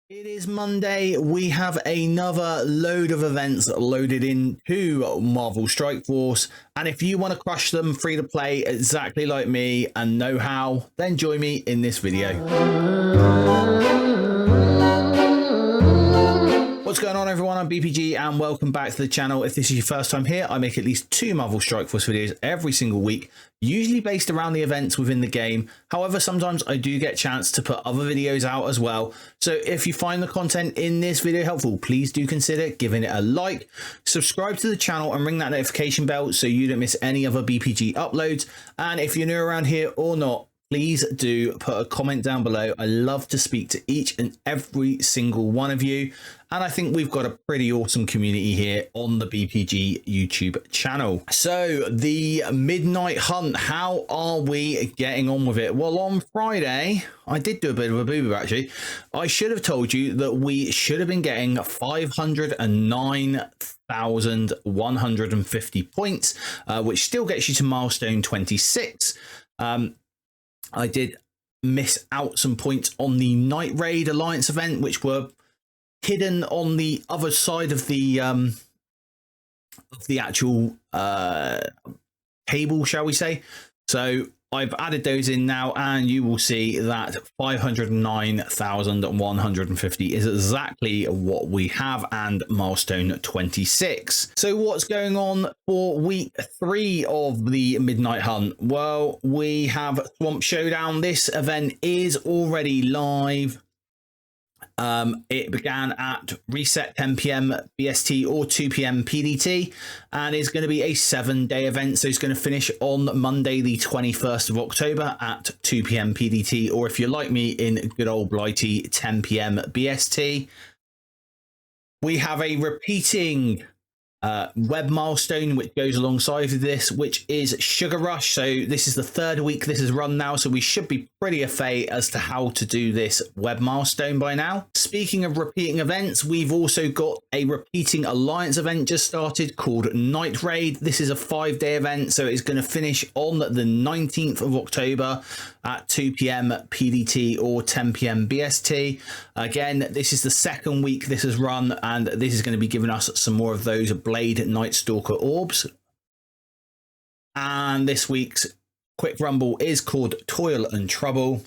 It is Monday. We have another load of events loaded into Marvel Strike Force. And if you want to crush them free to play exactly like me and know how, then join me in this video. What's going on, everyone? I'm BPG and welcome back to the channel. If this is your first time here, I make at least 2 Marvel Strike Force videos every single week, usually based around the events within the game. However, sometimes I do get a chance to put other videos out as well. So if you find the content in this video helpful, please do consider giving it a like, subscribe to the channel and ring that notification bell so you don't miss any other BPG uploads. And if you're new around here or not, please do put a comment down below. I love to speak to each and every single one of you. And I think we've got a pretty awesome community here on the BPG YouTube channel. So the Midnight Hunt, how are we getting on with it? Well, on Friday, I did do a bit of a boo-boo actually. I should have told you that we should have been getting 509,150 points, which still gets you to milestone 26. I did miss out some points on the Night Raid Alliance event, which were hidden on the other side of the actual table, shall we say. So I've added those in now, and you will see that 509,150 is exactly what we have, and milestone 26. So what's going on for week 3 of the Midnight Hunt? Well, we have Swamp Showdown. This event is already live. It began at reset 10 p.m. BST or 2 p.m. PDT, and is going to be a 7-day event. So it's going to finish on Monday, the 21st of October at 2 p.m. PDT, or if you're like me, in good old blighty 10 p.m. BST. We have a repeating web milestone which goes alongside of this, which is Sugar Rush. So this is the 3rd week this is run now, so we should be pretty au fait as to how to do this web milestone by now. Speaking of repeating events, we've also got a repeating alliance event just started called Night Raid. This is a 5-day event, so it's going to finish on the 19th of October at 2 p.m. PDT or 10 p.m. BST. Again, this is the 2nd week this has run, and this is going to be giving us some more of those Blade Night Stalker orbs. And this week's quick rumble is called Toil and Trouble.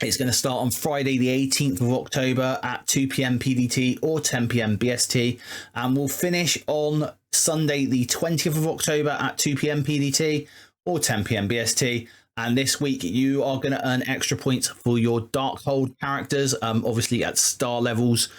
It's going to start on Friday the 18th of October at 2 p.m. PDT or 10 p.m. BST, and will finish on Sunday the 20th of October at 2 p.m. PDT or 10 p.m. BST. And this week you are going to earn extra points for your Darkhold characters, obviously at star levels,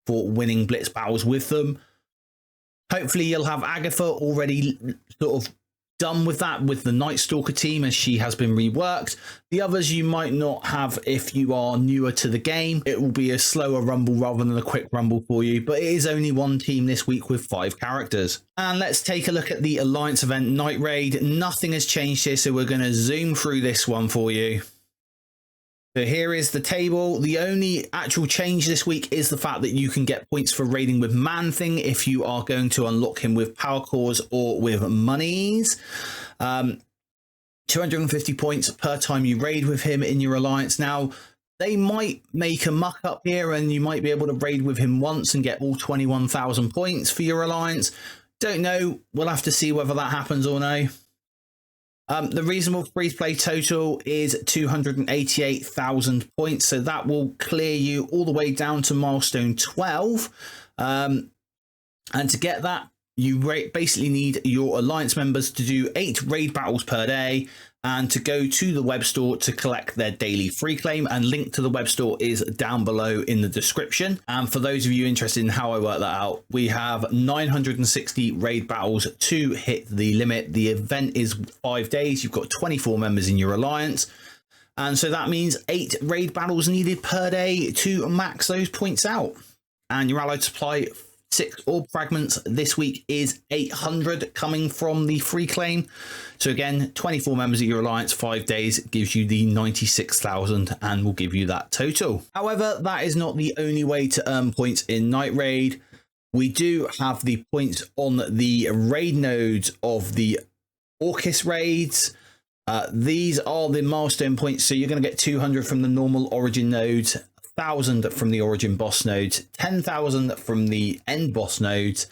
for winning blitz battles with them. Hopefully you'll have Agatha already sort of done with that with the Night Stalker team, as she has been reworked. The others you might not have if you are newer to the game. It will be a slower rumble rather than a quick rumble for you, but it is only one team this week with 5 characters. And let's take a look at the Alliance event Night Raid. Nothing has changed here, so we're going to zoom through this one for you. So here is the table. The only actual change this week is the fact that you can get points for raiding with Man-Thing if you are going to unlock him with power cores or with monies. 250 points per time you raid with him in your alliance. Now, they might make a muck up here and you might be able to raid with him once and get all 21,000 points for your alliance. Don't know. We'll have to see whether that happens or no. The reasonable free-to-play total is 288,000 points, so that will clear you all the way down to milestone 12. And to get that, you basically need your alliance members to do 8 raid battles per day and to go to the web store to collect their daily free claim, and link to the web store is down below in the description. And for those of you interested in how I work that out, we have 960 raid battles to hit the limit. The event is 5 days. You've got 24 members in your alliance, and so that means 8 raid battles needed per day to max those points out. And your allied supply 6 orb fragments this week is 800 coming from the free claim. So again, 24 members of your alliance, 5 days gives you the 96,000 and will give you that total. However, that is not the only way to earn points in Night Raid. We do have the points on the raid nodes of the Orcus raids. These are the milestone points. So you're going to get 200 from the normal origin nodes, 1,000 from the origin boss nodes, 10,000 from the end boss nodes,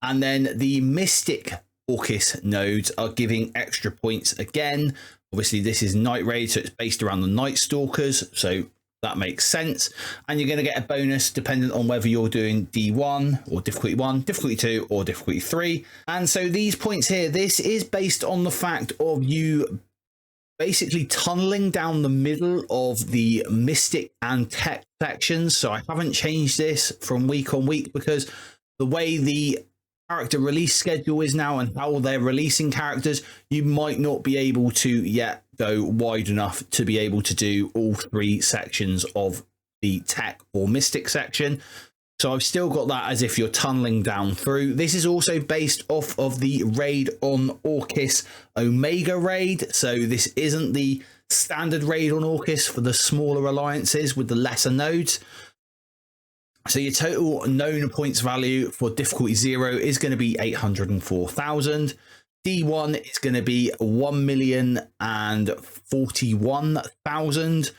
and then the Mystic Orcus nodes are giving extra points again. Obviously, this is Night Raid, so it's based around the Night Stalkers, so that makes sense. And you're going to get a bonus dependent on whether you're doing D1 or difficulty 1, difficulty 2 or difficulty 3. And so these points here, this is based on the fact of you basically tunneling down the middle of the Mystic and Tech sections. So I haven't changed this from week on week because the way the character release schedule is now and how they're releasing characters, you might not be able to yet go wide enough to be able to do all 3 sections of the Tech or Mystic section. So I've still got that as if you're tunneling down through. This is also based off of the raid on Orcus Omega raid. So this isn't the standard raid on Orcus for the smaller alliances with the lesser nodes. So your total known points value for difficulty 0 is going to be 804,000. D1 is going to be 1,041,000.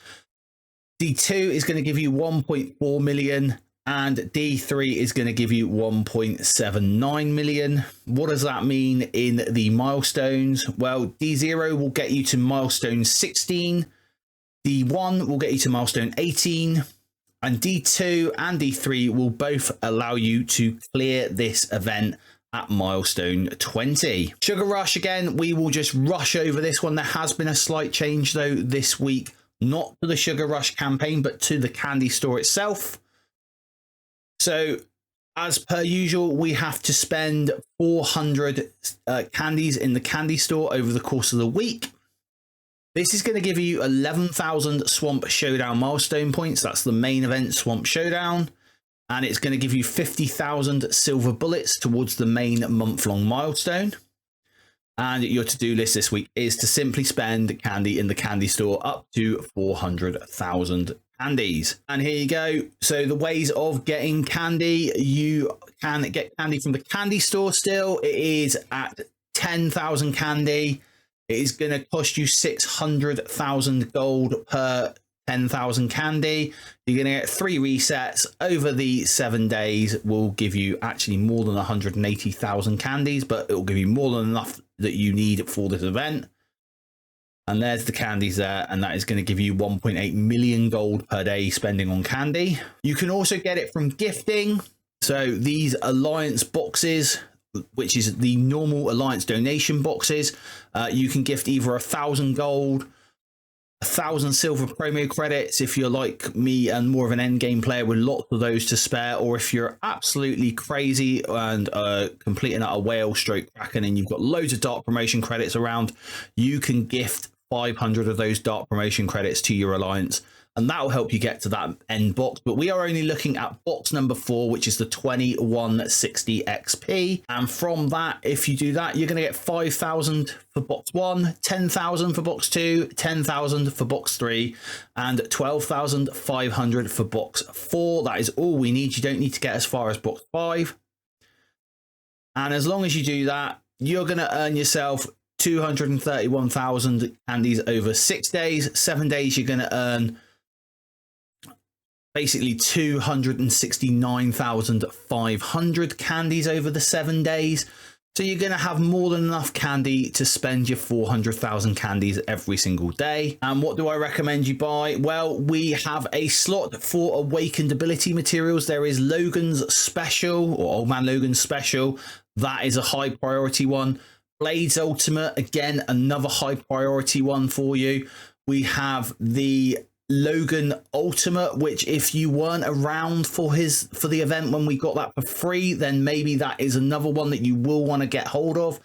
D2 is going to give you 1.4 million. And D3 is going to give you 1.79 million. What does that mean in the milestones? Well, D0 will get you to milestone 16. D1 will get you to milestone 18. And D2 and D3 will both allow you to clear this event at milestone 20. Sugar Rush, again, we will just rush over this one. There has been a slight change, though, this week. Not to the Sugar Rush campaign, but to the candy store itself. So, as per usual, we have to spend 400 candies in the candy store over the course of the week. This is going to give you 11,000 Swamp Showdown milestone points. That's the main event, Swamp Showdown. And it's going to give you 50,000 silver bullets towards the main month-long milestone. And your to-do list this week is to simply spend candy in the candy store up to 400,000 candies. And here you go. So the ways of getting candy, you can get candy from the candy store still. It is at 10,000 candy. It is going to cost you 600,000 gold per 10,000 candy. You're going to get 3 resets over the 7 days. Will give you actually more than 180,000 candies, but it will give you more than enough that you need for this event. And there's the candies there, and that is going to give you 1.8 million gold per day spending on candy. You can also get it from gifting. So these alliance boxes, which is the normal alliance donation boxes, you can gift either 1,000 gold, 1,000 silver promo credits if you're like me and more of an end game player with lots of those to spare, or if you're absolutely crazy and completing a whale stroke kraken and you've got loads of dark promotion credits around, you can gift 500 of those dark promotion credits to your alliance, and that will help you get to that end box. But we are only looking at box number 4, which is the 2160 XP, and from that, if you do that, you're going to get 5,000 for box 1, 10,000 for box 2, 10,000 for box 3, and 12,500 for box 4. That is all we need. You don't need to get as far as box 5, and as long as you do that, you're going to earn yourself 231,000 candies over 6 days. 7 days, you're going to earn basically 269,500 candies over the 7 days. So you're going to have more than enough candy to spend your 400,000 candies every single day. And what do I recommend you buy? Well, we have a slot for awakened ability materials. There is Logan's Special, or Old Man Logan's Special. That is a high priority one. Blade's Ultimate, again, another high priority one for you. We have the Logan Ultimate, which if you weren't around for the event when we got that for free, then maybe that is another one that you will want to get hold of.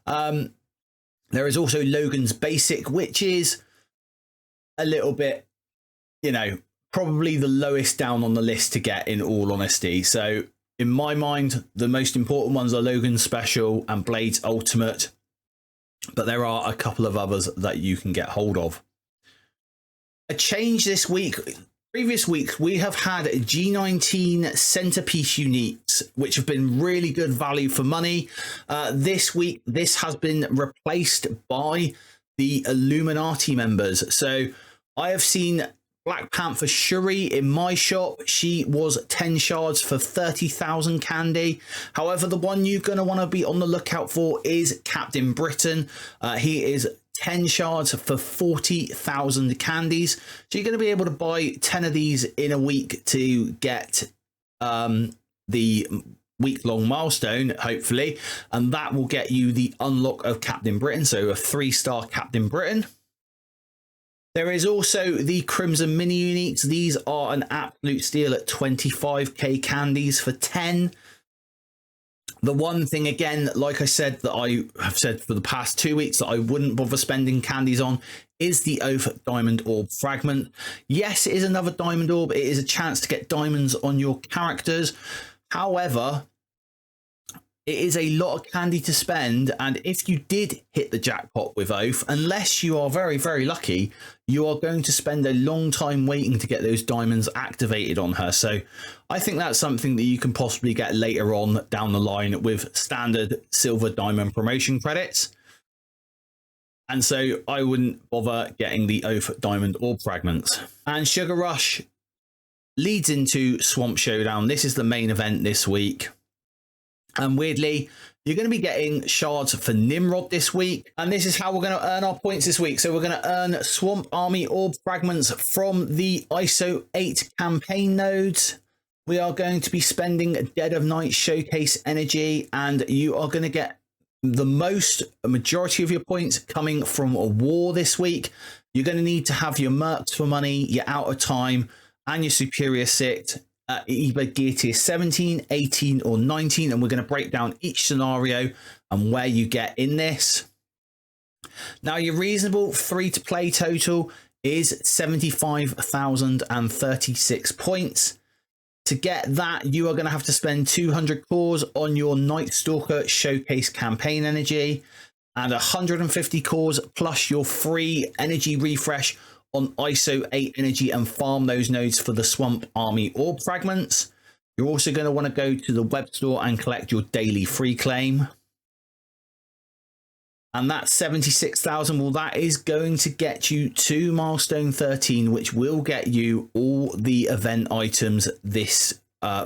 There is also Logan's Basic, which is a little bit, probably the lowest down on the list to get, in all honesty. So in my mind, the most important ones are Logan's Special and Blade's Ultimate, but there are a couple of others that you can get hold of. A change this week. Previous weeks, we have had G19 centerpiece uniques, which have been really good value for money. This week, this has been replaced by the Illuminati members. So I have seen Black Panther Shuri in my shop, she was 10 shards for 30,000 candy. However, the one you're going to want to be on the lookout for is Captain Britain. He is 10 shards for 40,000 candies. So you're going to be able to buy 10 of these in a week to get the week-long milestone, hopefully. And that will get you the unlock of Captain Britain. So a 3-star Captain Britain. There is also the Crimson Mini Uniques. These are an absolute steal at 25k candies for 10. The one thing, again, like I said, that I have said for the past 2 weeks that I wouldn't bother spending candies on is the Oath Diamond Orb Fragment. Yes, it is another Diamond Orb. It is a chance to get diamonds on your characters. However, it is a lot of candy to spend, and if you did hit the jackpot with Oath, unless you are very, very lucky, you are going to spend a long time waiting to get those diamonds activated on her. So I think that's something that you can possibly get later on down the line with standard silver diamond promotion credits. And so I wouldn't bother getting the Oath Diamond Orb Fragments. And Sugar Rush leads into Swamp Showdown. This is the main event this week. And weirdly, you're going to be getting shards for Nimrod this week. And this is how we're going to earn our points this week. So we're going to earn Swamp Army Orb Fragments from the ISO 8 campaign nodes. We are going to be spending Dead of Night Showcase energy. And you are going to get the majority of your points coming from a war this week. You're going to need to have your mercs for money, your out of time, and your superior six. Either gear tier 17, 18 or 19, and we're going to break down each scenario and where you get in this. Now your reasonable free to play total is 75,036 points. To get that, you are going to have to spend 200 cores on your Night Stalker Showcase campaign energy and 150 cores plus your free energy refresh on ISO 8 energy and farm those nodes for the Swamp Army Orb Fragments. You're also going to want to go to the web store and collect your daily free claim. And that's 76,000. Well, that is going to get you to Milestone 13, which will get you all the event items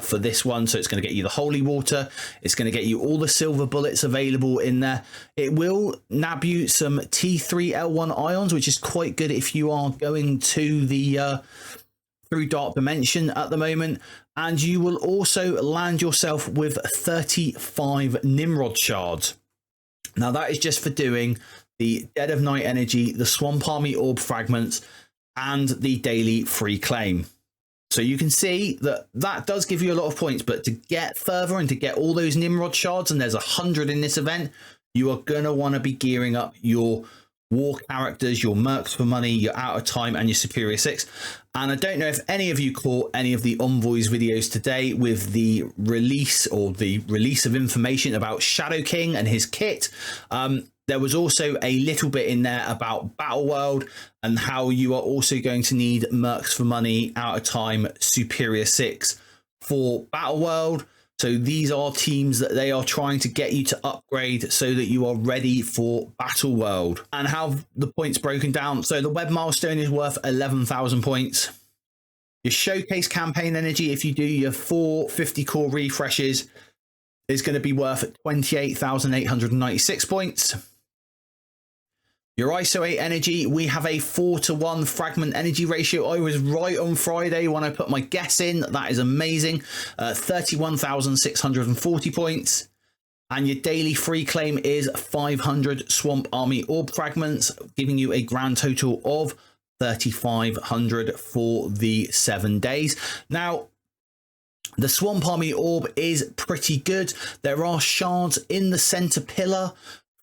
for this one. So it's going to get you the holy water. It's going to get you all the silver bullets available in there. It will nab you some T3L1 ions, which is quite good if you are going to the through Dark Dimension at the moment. And you will also land yourself with 35 Nimrod shards. Now that is just for doing the Dead of Night energy, the Swamp Army Orb Fragments, and the daily free claim. So you can see that that does give you a lot of points, but to get further and to get all those Nimrod shards, and there's 100 in this event, you are going to want to be gearing up your war characters, your mercs for money, your out of time, and your superior six. And I don't know if any of you caught any of the Envoys videos today with the release of information about Shadow King and his kit. There was also a little bit in there about Battle World and how you are also going to need mercs for money, out of time, superior six for Battle World. So these are teams that they are trying to get you to upgrade so that you are ready for Battle World. And how the points broken down. So the web milestone is worth 11,000 points. Your showcase campaign energy, if you do your 450 core refreshes, is going to be worth 28,896 points. Your ISO 8 energy, we have a 4:1 fragment energy ratio. I was right on Friday when I put my guess in. That is amazing. 31,640 points. And your daily free claim is 500 Swamp Army Orb Fragments, giving you a grand total of 3,500 for the 7 days. Now, the Swamp Army Orb is pretty good. There are shards in the center pillar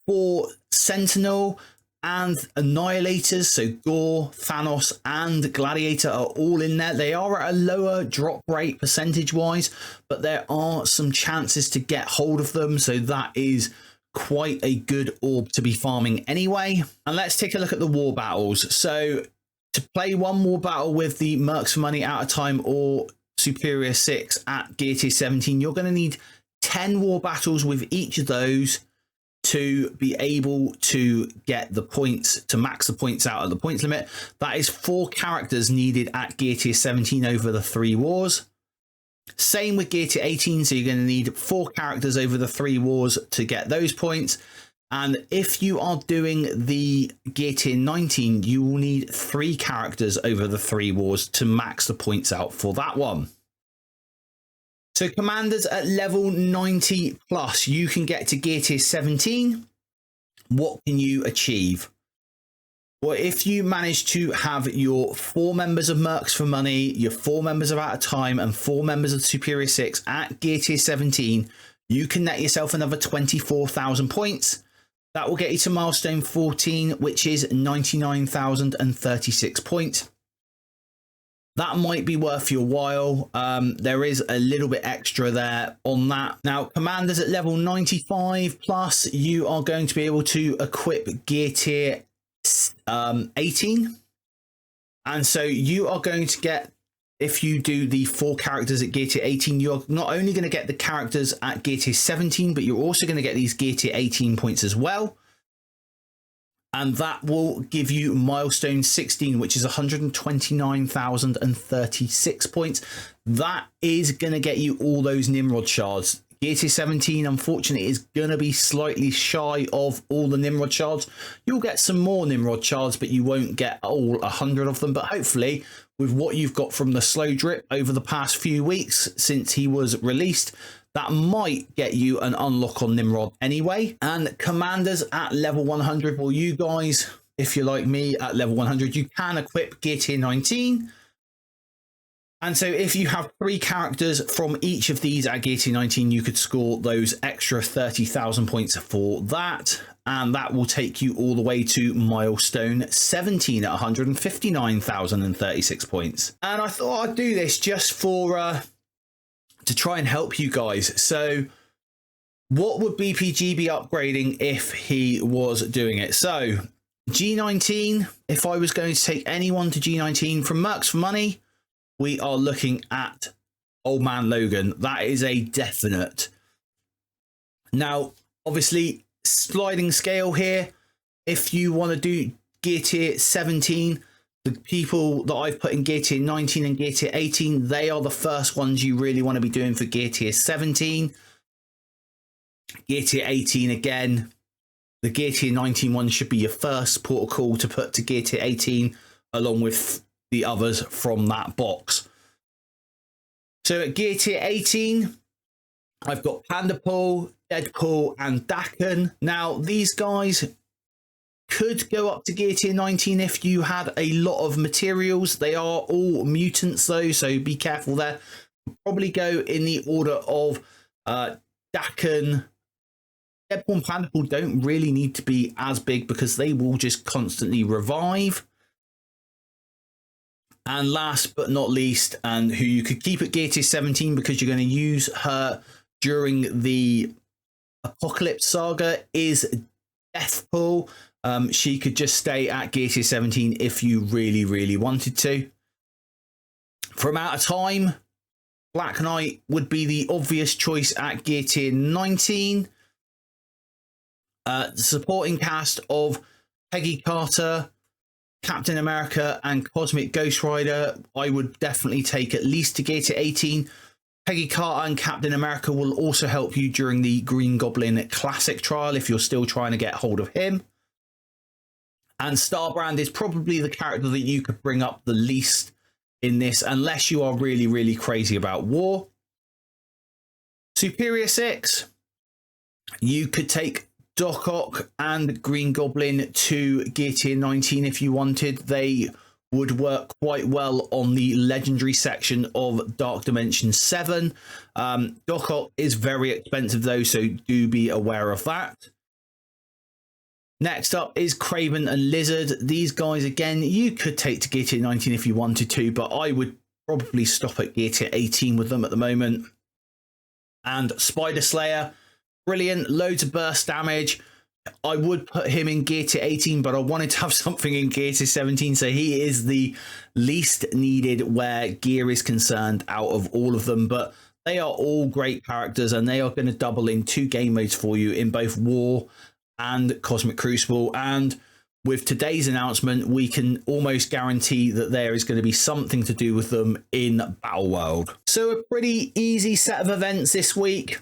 for Sentinel and Annihilators, so Gore, Thanos, and Gladiator are all in there. They are at a lower drop rate percentage-wise, but there are some chances to get hold of them, so that is quite a good orb to be farming anyway. And let's take a look at the war battles. So to play one war battle with the Mercs for Money, out of time, or Superior 6 at Gear Tier 17, you're going to need 10 war battles with each of those to be able to get the points, to max the points out at the points limit. That is 4 characters needed at gear tier 17 over the 3 wars. Same with gear tier 18, so you're going to need 4 characters over the 3 wars to get those points. And if you are doing the gear tier 19, you will need 3 characters over the 3 wars to max the points out for that one. So commanders at level 90 plus, you can get to gear tier 17. What can you achieve? Well, if you manage to have your 4 members of Mercs for Money, your 4 members of Out of Time, and 4 members of Superior 6 at gear tier 17, you can net yourself another 24,000 points. That will get you to milestone 14, which is 99,036 points. That might be worth your while. There is a little bit extra there on that. Now, commanders at level 95 plus, you are going to be able to equip gear tier 18. And so you are going to get, if you do the 4 characters at gear tier 18, you're not only going to get the characters at gear tier 17, but you're also going to get these gear tier 18 points as well. And that will give you milestone 16, which is 129,036 points. That is going to get you all those Nimrod shards. Gear tier 17, unfortunately, is going to be slightly shy of all the Nimrod shards. You'll get some more Nimrod shards, but you won't get all 100 of them. But hopefully, with what you've got from the slow drip over the past few weeks since he was released, that might get you an unlock on Nimrod anyway. And commanders at level 100, well, you guys, if you're like me at level 100, you can equip gear tier 19. And so if you have 3 characters from each of these at gear tier 19, you could score those extra 30,000 points for that. And that will take you all the way to milestone 17 at 159,036 points. And I thought I'd do this just for to try and help you guys. So what would BPG be upgrading if he was doing it? So G19, if I was going to take anyone to G19 from Mercs for Money, we are looking at Old Man Logan. That is a definite. Now, obviously, sliding scale here. If you want to do gear tier 17, the people that I've put in gear tier 19 and gear tier 18, they are the first ones you really want to be doing for gear tier 17. Gear tier 18 again. The gear tier 19 one should be your first port of call to put to gear tier 18, along with the others from that box. So at gear tier 18, I've got Pandapool, Deadpool, and Dakin. Now, these guys could go up to gear tier 19 if you had a lot of materials. They are all mutants though, so be careful there. Probably go in the order of Dakin. Deadpool and Pandapool don't really need to be as big because they will just constantly revive. And last but not least, and who you could keep at gear tier 17 because you're going to use her during the Apocalypse Saga, is Deathpool. She could just stay at gear tier 17 if you really, really wanted to. From Out of Time, Black Knight would be the obvious choice at gear tier 19. The supporting cast of Peggy Carter, Captain America, and Cosmic Ghost Rider, I would definitely take at least to gear tier 18. Peggy Carter and Captain America will also help you during the Green Goblin Classic trial if you're still trying to get hold of him. And Starbrand is probably the character that you could bring up the least in this, unless you are really, really crazy about war. Superior 6, you could take Doc Ock and Green Goblin to gear tier 19 if you wanted. They would work quite well on the legendary section of Dark Dimension 7. Doc Ock is very expensive though, so do be aware of that. Next up is Kraven and Lizard. These guys, again, you could take to gear tier 19 if you wanted to, but I would probably stop at gear tier 18 with them at the moment. And Spider Slayer, brilliant, loads of burst damage. I would put him in gear tier 18, but I wanted to have something in gear tier 17, so he is the least needed where gear is concerned out of all of them. But they are all great characters, and they are going to double in 2 game modes for you in both War and Cosmic Crucible. And with today's announcement, we can almost guarantee that there is going to be something to do with them in Battle World. So a pretty easy set of events this week.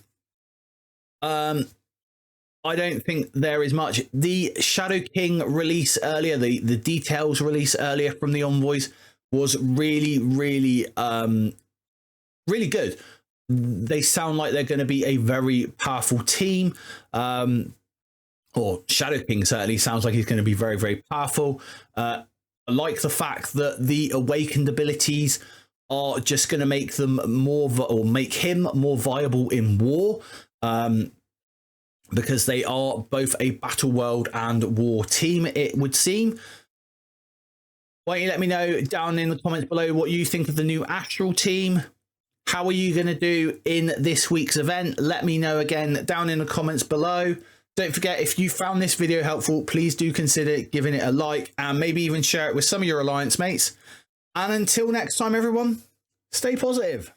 I don't think there is much. The Shadow King release earlier, the details release earlier from the envoys was really good. They sound like they're going to be a very powerful team. Or Shadow King certainly sounds like he's going to be very powerful. I like the fact that the awakened abilities are just going to make them more, or make him more viable in war, because they are both a battle world and war team, it would seem. Why don't you let me know down in the comments below what you think of the new Astral team? How are you going to do in this week's event? Let me know again down in the comments below. Don't forget, if you found this video helpful, please do consider giving it a like and maybe even share it with some of your Alliance mates. And until next time, everyone, stay positive.